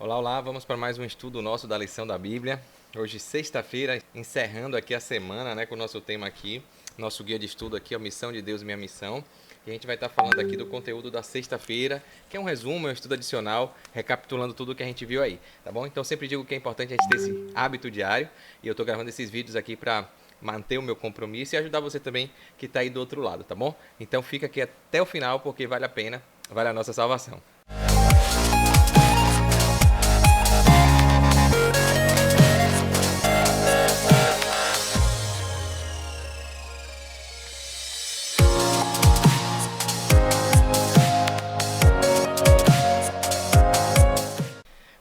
Olá, olá, vamos para mais um estudo nosso da lição da Bíblia. Hoje, sexta-feira, encerrando aqui a semana, com o nosso tema aqui, nosso guia de estudo aqui, a Missão de Deus, Minha Missão. E a gente vai estar falando aqui do conteúdo da sexta-feira, que é um resumo, é um estudo adicional, recapitulando tudo o que a gente viu aí, tá bom? Então, sempre digo que é importante a gente ter esse hábito diário, e eu estou gravando esses vídeos aqui para manter o meu compromisso e ajudar você também que está aí do outro lado, tá bom? Então, fica aqui até o final, porque vale a pena, vale a nossa salvação.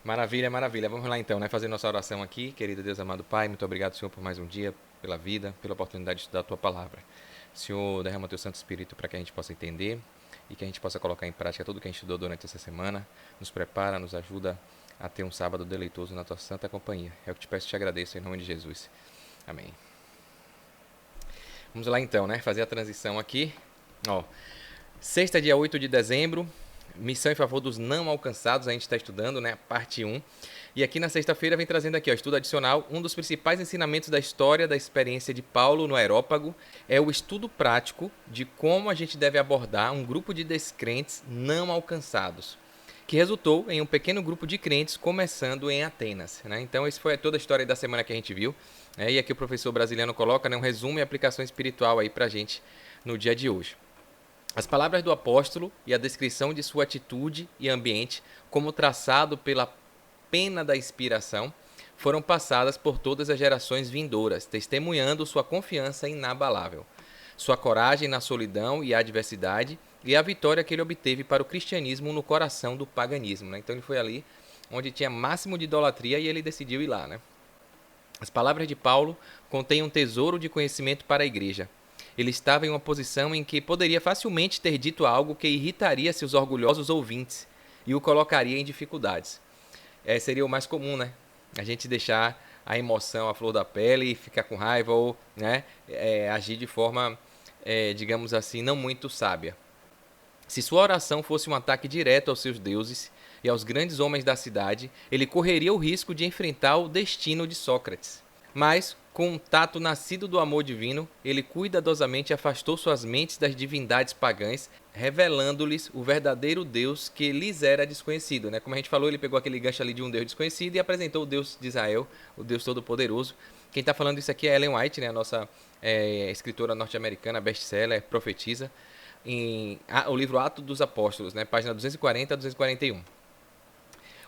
Maravilha, maravilha. Vamos lá então, fazer nossa oração aqui. Querido Deus amado Pai, muito obrigado, Senhor, por mais um dia, pela vida, pela oportunidade de estudar a Tua Palavra. Senhor, derrama Teu Santo Espírito para que a gente possa entender e que a gente possa colocar em prática tudo que a gente estudou durante essa semana. Nos prepara, nos ajuda a ter um sábado deleitoso na Tua santa companhia. É o que te peço e te agradeço em nome de Jesus. Amém. Vamos lá então, fazer a transição aqui. Sexta, dia 8 de dezembro. Missão em favor dos não alcançados, a gente está estudando, parte 1. E aqui na sexta-feira vem trazendo aqui, estudo adicional, um dos principais ensinamentos da história da experiência de Paulo no Areópago é o estudo prático de como a gente deve abordar um grupo de descrentes não alcançados, que resultou em um pequeno grupo de crentes começando em Atenas. Então, essa foi toda a história da semana que a gente viu. E aqui o professor brasileiro coloca um resumo e aplicação espiritual aí para a gente no dia de hoje. As palavras do apóstolo e a descrição de sua atitude e ambiente, como traçado pela pena da inspiração, foram passadas por todas as gerações vindouras, testemunhando sua confiança inabalável, sua coragem na solidão e adversidade e a vitória que ele obteve para o cristianismo no coração do paganismo. Então ele foi ali onde tinha máximo de idolatria e ele decidiu ir lá. As palavras de Paulo contêm um tesouro de conhecimento para a igreja. Ele estava em uma posição em que poderia facilmente ter dito algo que irritaria seus orgulhosos ouvintes e o colocaria em dificuldades. Seria o mais comum, a gente deixar a emoção à flor da pele e ficar com raiva ou agir de forma, digamos assim, não muito sábia. Se sua oração fosse um ataque direto aos seus deuses e aos grandes homens da cidade, ele correria o risco de enfrentar o destino de Sócrates. Mas, com um tato nascido do amor divino, ele cuidadosamente afastou suas mentes das divindades pagãs, revelando-lhes o verdadeiro Deus que lhes era desconhecido. Como a gente falou, ele pegou aquele gancho ali de um Deus desconhecido e apresentou o Deus de Israel, o Deus Todo-Poderoso. Quem está falando isso aqui é Ellen White, a nossa escritora norte-americana, best-seller, profetisa, em o livro Atos dos Apóstolos, página 240 a 241.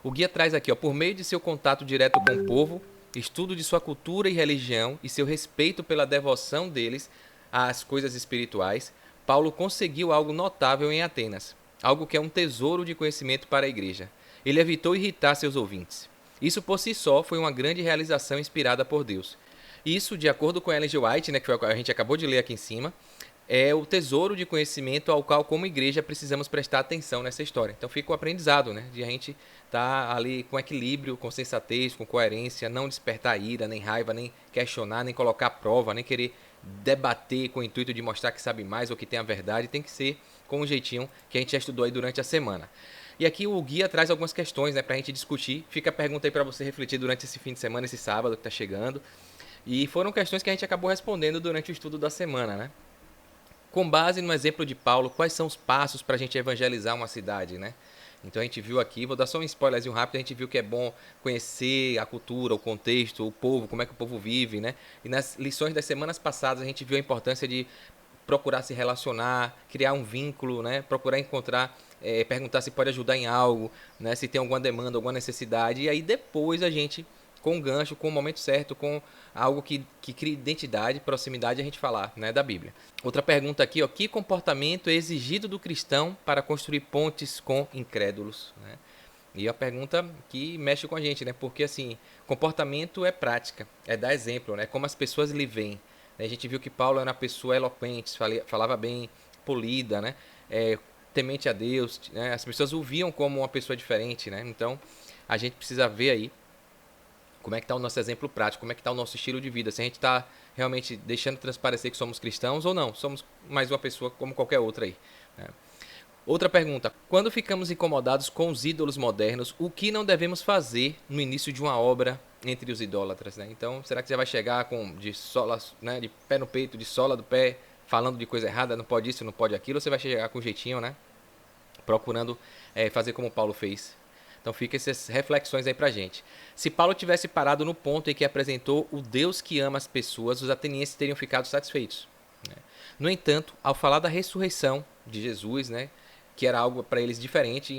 O guia traz aqui, por meio de seu contato direto com o povo, estudo de sua cultura e religião e seu respeito pela devoção deles às coisas espirituais, Paulo conseguiu algo notável em Atenas, algo que é um tesouro de conhecimento para a igreja. Ele evitou irritar seus ouvintes. Isso por si só foi uma grande realização inspirada por Deus. Isso, de acordo com Ellen G. White, que foi a gente acabou de ler aqui em cima, é o tesouro de conhecimento ao qual, como igreja, precisamos prestar atenção nessa história. Então fica o aprendizado, de a gente estar ali com equilíbrio, com sensatez, com coerência, não despertar ira, nem raiva, nem questionar, nem colocar prova, nem querer debater com o intuito de mostrar que sabe mais ou que tem a verdade. Tem que ser com um jeitinho que a gente já estudou aí durante a semana. E aqui o guia traz algumas questões, para a gente discutir. Fica a pergunta aí para você refletir durante esse fim de semana, esse sábado que está chegando. E foram questões que a gente acabou respondendo durante o estudo da semana, Com base no exemplo de Paulo, quais são os passos para a gente evangelizar uma cidade, Então a gente viu aqui, vou dar só um spoilerzinho rápido, a gente viu que é bom conhecer a cultura, o contexto, o povo, como é que o povo vive, E nas lições das semanas passadas a gente viu a importância de procurar se relacionar, criar um vínculo, Procurar encontrar, perguntar se pode ajudar em algo, Se tem alguma demanda, alguma necessidade, e aí depois a gente, com um gancho, com o momento certo, com algo que cria identidade, proximidade, a gente falar, da Bíblia. Outra pergunta aqui, que comportamento é exigido do cristão para construir pontes com incrédulos? E a pergunta que mexe com a gente, porque assim, comportamento é prática, é dar exemplo, como as pessoas lhe veem. A gente viu que Paulo era uma pessoa eloquente, falava bem, polida, temente a Deus, as pessoas o viam como uma pessoa diferente, Então, a gente precisa ver aí como é que está o nosso exemplo prático, como é que está o nosso estilo de vida, se a gente está realmente deixando transparecer que somos cristãos ou não, somos mais uma pessoa como qualquer outra aí. Outra pergunta: quando ficamos incomodados com os ídolos modernos, o que não devemos fazer no início de uma obra entre os idólatras, né? Então, será que você vai chegar com de sola, né, de pé no peito, de sola do pé, falando de coisa errada, não pode isso, não pode aquilo, ou você vai chegar com jeitinho, né? Procurando fazer como Paulo fez. Então fica essas reflexões aí pra gente. Se Paulo tivesse parado no ponto em que apresentou o Deus que ama as pessoas, os atenienses teriam ficado satisfeitos, né? No entanto, ao falar da ressurreição de Jesus, né, que era algo para eles diferente,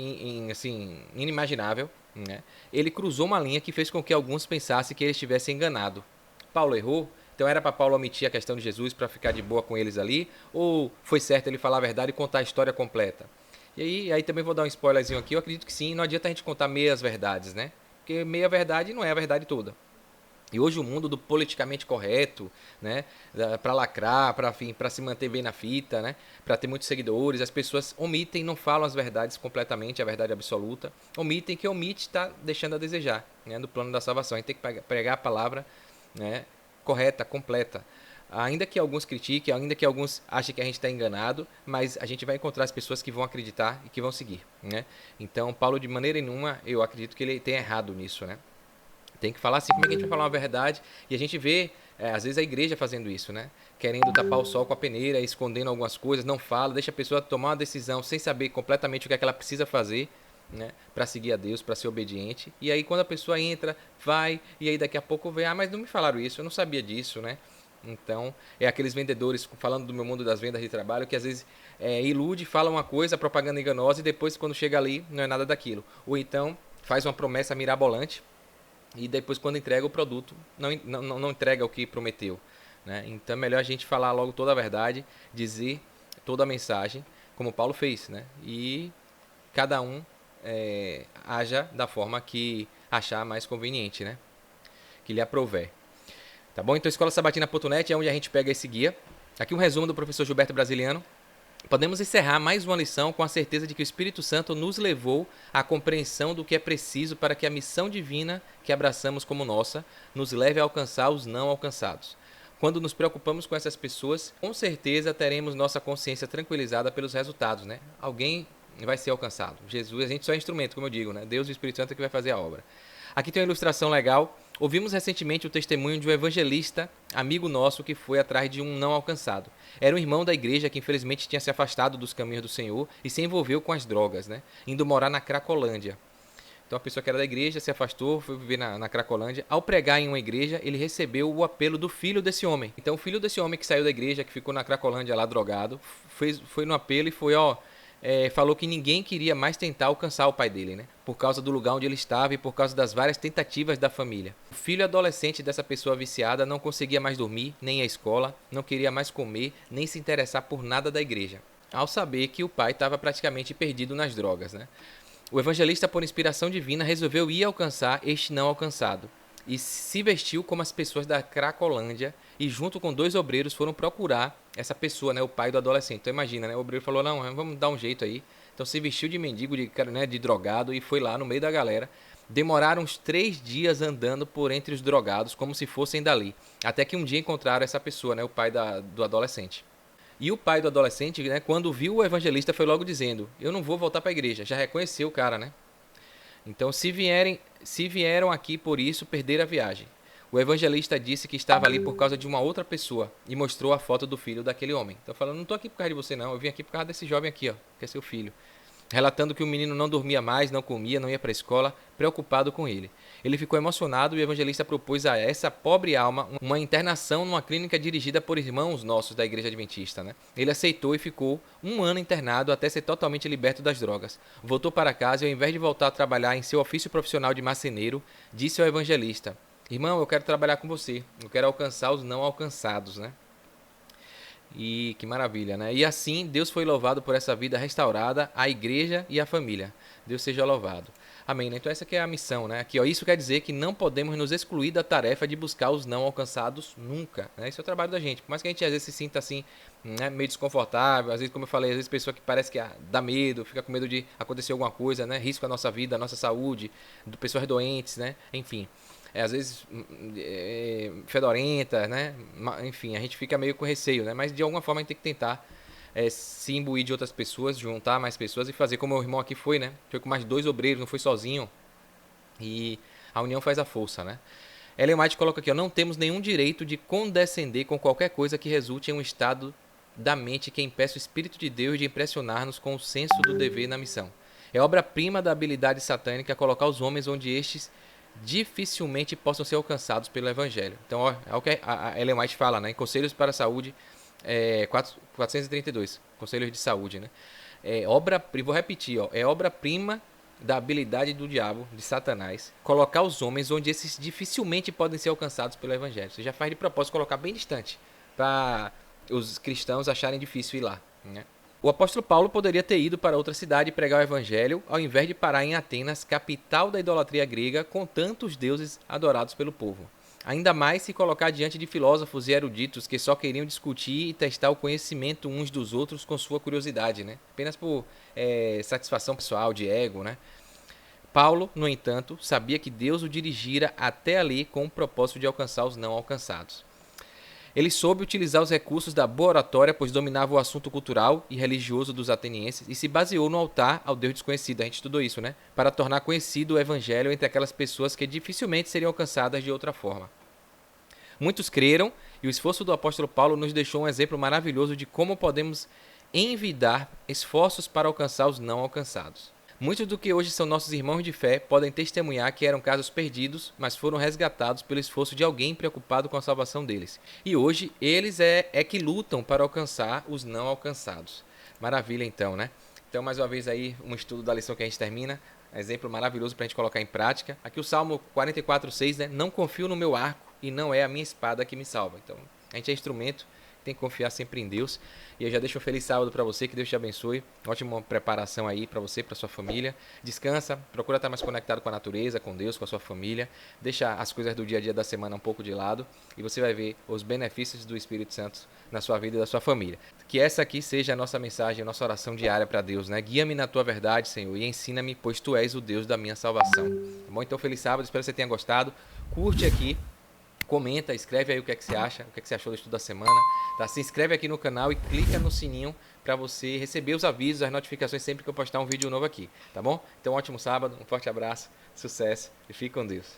assim, inimaginável, né, ele cruzou uma linha que fez com que alguns pensassem que ele estivesse enganado. Paulo errou? Então era para Paulo omitir a questão de Jesus para ficar de boa com eles ali? Ou foi certo ele falar a verdade e contar a história completa? E aí também vou dar um spoilerzinho aqui, eu acredito que sim, não adianta a gente contar meias verdades, né? Porque meia verdade não é a verdade toda. E hoje o mundo do politicamente correto, né, para lacrar, para se manter bem na fita, né, para ter muitos seguidores, as pessoas omitem, não falam as verdades completamente, a verdade absoluta, omitem, que omite está deixando a desejar, né, do plano da salvação. A gente tem que pregar a palavra, né, correta, completa. Ainda que alguns critiquem, ainda que alguns achem que a gente está enganado, mas a gente vai encontrar as pessoas que vão acreditar e que vão seguir, né? Então, Paulo, de maneira nenhuma, eu acredito que ele tem errado nisso, né? Tem que falar assim, como é que a gente vai falar uma verdade? E a gente vê, às vezes, a igreja fazendo isso, né? Querendo tapar o sol com a peneira, escondendo algumas coisas, não fala, deixa a pessoa tomar uma decisão sem saber completamente o que é que ela precisa fazer, né? Para seguir a Deus, para ser obediente. E aí, quando a pessoa entra, vai, e aí daqui a pouco vem, mas não me falaram isso, eu não sabia disso, né? Então, é aqueles vendedores, falando do meu mundo das vendas de trabalho, que às vezes ilude, fala uma coisa, propaganda enganosa, e depois, quando chega ali, não é nada daquilo. Ou então, faz uma promessa mirabolante, e depois quando entrega o produto não entrega o que prometeu, né? Então é melhor a gente falar logo toda a verdade, dizer toda a mensagem, como Paulo fez, né? E cada um haja da forma que achar mais conveniente, né? Que lhe aprouver. Tá bom? Então escolasabatina.net é onde a gente pega esse guia. Aqui um resumo do professor Gilberto Brasiliano. Podemos encerrar mais uma lição com a certeza de que o Espírito Santo nos levou à compreensão do que é preciso para que a missão divina que abraçamos como nossa nos leve a alcançar os não alcançados. Quando nos preocupamos com essas pessoas, com certeza teremos nossa consciência tranquilizada pelos resultados, né? Alguém vai ser alcançado. Jesus, a gente só é instrumento, como eu digo, né? Deus e o Espírito Santo é que vai fazer a obra. Aqui tem uma ilustração legal. Ouvimos recentemente o testemunho de um evangelista, amigo nosso, que foi atrás de um não alcançado. Era um irmão da igreja que infelizmente tinha se afastado dos caminhos do Senhor e se envolveu com as drogas, né? Indo morar na Cracolândia. Então a pessoa que era da igreja se afastou, foi viver na Cracolândia. Ao pregar em uma igreja, ele recebeu o apelo do filho desse homem. Então o filho desse homem que saiu da igreja, que ficou na Cracolândia lá drogado, foi no apelo e foi, falou que ninguém queria mais tentar alcançar o pai dele, né? Por causa do lugar onde ele estava e por causa das várias tentativas da família. O filho adolescente dessa pessoa viciada não conseguia mais dormir, nem ir à escola, não queria mais comer, nem se interessar por nada da igreja, ao saber que o pai estava praticamente perdido nas drogas, né? O evangelista, por inspiração divina, resolveu ir alcançar este não alcançado e se vestiu como as pessoas da Cracolândia e junto com 2 obreiros foram procurar essa pessoa, né, o pai do adolescente. Então imagina, né, o obreiro falou, não, vamos dar um jeito aí. Então se vestiu de mendigo, de drogado e foi lá no meio da galera. Demoraram uns 3 dias andando por entre os drogados como se fossem dali. Até que um dia encontraram essa pessoa, né, o pai do adolescente. E o pai do adolescente, né, quando viu o evangelista, foi logo dizendo, eu não vou voltar para a igreja. Já reconheceu o cara, né? Então, se vieram aqui por isso, perderam a viagem. O evangelista disse que estava ali por causa de uma outra pessoa e mostrou a foto do filho daquele homem. Então, falando, não estou aqui por causa de você não, eu vim aqui por causa desse jovem aqui, ó, que é seu filho. Relatando que o menino não dormia mais, não comia, não ia para a escola, preocupado com ele. Ele ficou emocionado e o evangelista propôs a essa pobre alma uma internação numa clínica dirigida por irmãos nossos da igreja adventista, né? Ele aceitou e ficou 1 ano internado até ser totalmente liberto das drogas. Voltou para casa e ao invés de voltar a trabalhar em seu ofício profissional de marceneiro, disse ao evangelista, irmão, eu quero trabalhar com você, eu quero alcançar os não alcançados, né? E que maravilha, né? E assim Deus foi louvado por essa vida restaurada, a igreja e a família. Deus seja louvado. Amém, né? Então essa que é a missão, né? Aqui, ó, isso quer dizer que não podemos nos excluir da tarefa de buscar os não alcançados nunca, né? Esse é o trabalho da gente. Por mais que a gente às vezes se sinta assim, né, meio desconfortável, às vezes, como eu falei, às vezes pessoa que parece que dá medo, fica com medo de acontecer alguma coisa, né? Risco à nossa vida, à nossa saúde, de pessoas doentes, né? Enfim. Às vezes fedorenta, né? Enfim, a gente fica meio com receio, né? Mas de alguma forma a gente tem que tentar se imbuir de outras pessoas, juntar mais pessoas e fazer como o irmão aqui foi, né? Foi com mais 2 obreiros, não foi sozinho. E a união faz a força, né? Ellen White coloca aqui, ó, não temos nenhum direito de condescender com qualquer coisa que resulte em um estado da mente que impeça o Espírito de Deus de impressionar-nos com o senso do dever na missão. É obra-prima da habilidade satânica colocar os homens onde estes dificilmente possam ser alcançados pelo Evangelho. Então, ó, é o que a Ellen White fala, né? Em Conselhos para a Saúde, 432, Conselhos de Saúde, né? Vou repetir, ó, é obra-prima da habilidade do diabo, de Satanás, colocar os homens onde esses dificilmente podem ser alcançados pelo Evangelho. Você já faz de propósito colocar bem distante, para os cristãos acharem difícil ir lá, né? O apóstolo Paulo poderia ter ido para outra cidade pregar o evangelho, ao invés de parar em Atenas, capital da idolatria grega, com tantos deuses adorados pelo povo. Ainda mais se colocar diante de filósofos e eruditos que só queriam discutir e testar o conhecimento uns dos outros com sua curiosidade, né? Apenas por satisfação pessoal, de ego, né? Paulo, no entanto, sabia que Deus o dirigira até ali com o propósito de alcançar os não alcançados. Ele soube utilizar os recursos da boa oratória, pois dominava o assunto cultural e religioso dos atenienses e se baseou no altar ao Deus desconhecido, a gente estudou isso, né? Para tornar conhecido o evangelho entre aquelas pessoas que dificilmente seriam alcançadas de outra forma. Muitos creram e o esforço do apóstolo Paulo nos deixou um exemplo maravilhoso de como podemos envidar esforços para alcançar os não alcançados. Muitos do que hoje são nossos irmãos de fé podem testemunhar que eram casos perdidos, mas foram resgatados pelo esforço de alguém preocupado com a salvação deles. E hoje eles é que lutam para alcançar os não alcançados. Maravilha então, né? Então mais uma vez aí um estudo da lição que a gente termina. Exemplo maravilhoso para a gente colocar em prática. Aqui o Salmo 44:6, né? Não confio no meu arco e não é a minha espada que me salva. Então a gente é instrumento, tem que confiar sempre em Deus. E eu já deixo um feliz sábado para você, que Deus te abençoe. Ótima preparação aí para você, para sua família. Descansa, procura estar mais conectado com a natureza, com Deus, com a sua família. Deixa as coisas do dia a dia da semana um pouco de lado e você vai ver os benefícios do Espírito Santo na sua vida e da sua família. Que essa aqui seja a nossa mensagem, a nossa oração diária para Deus, né? Guia-me na tua verdade, Senhor, e ensina-me, pois tu és o Deus da minha salvação. Tá bom? Então, feliz sábado, espero que você tenha gostado. Curte aqui. Comenta, escreve aí o que é que você acha, o que é que você achou do estudo da semana, tá? Se inscreve aqui no canal e clica no sininho para você receber os avisos, as notificações sempre que eu postar um vídeo novo aqui, tá bom? Então, ótimo sábado, um forte abraço, sucesso e fique com Deus.